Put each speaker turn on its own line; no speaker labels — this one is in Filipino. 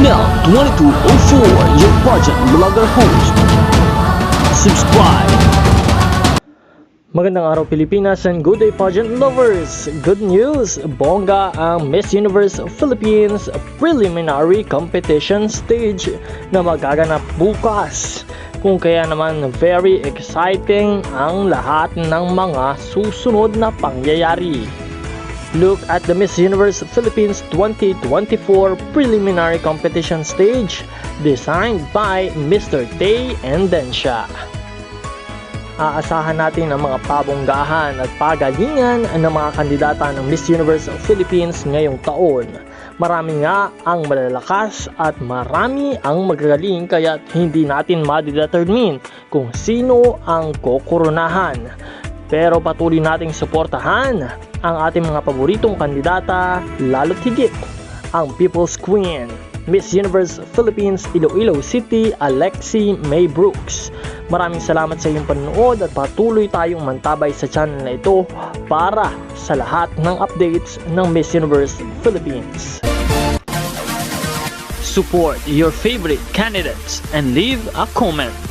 Mel 2204, your pageant vlogger host. Subscribe.
Magandang araw Pilipinas and good day pageant lovers! Good news! Bongga ang Miss Universe Philippines preliminary competition stage na magaganap bukas. Kung kaya naman very exciting ang lahat ng mga susunod na pangyayari. Look at the Miss Universe Philippines 2024 preliminary competition stage designed by Mr. Tay and Densha. Aasahan natin ang mga pabonggahan at pagalingan ng mga kandidata ng Miss Universe Philippines ngayong taon. Marami nga ang malalakas at marami ang magagaling kaya hindi natin ma-determine kung sino ang kokoronahan. Pero patuloy nating suportahan ang ating mga paboritong kandidata, lalo't higit ang People's Queen, Miss Universe Philippines Iloilo City, Alexi May Brooks. Maraming salamat sa iyong panonood at patuloy tayong mantabay sa channel na ito para sa lahat ng updates ng Miss Universe Philippines.
Support your favorite candidates and leave a comment.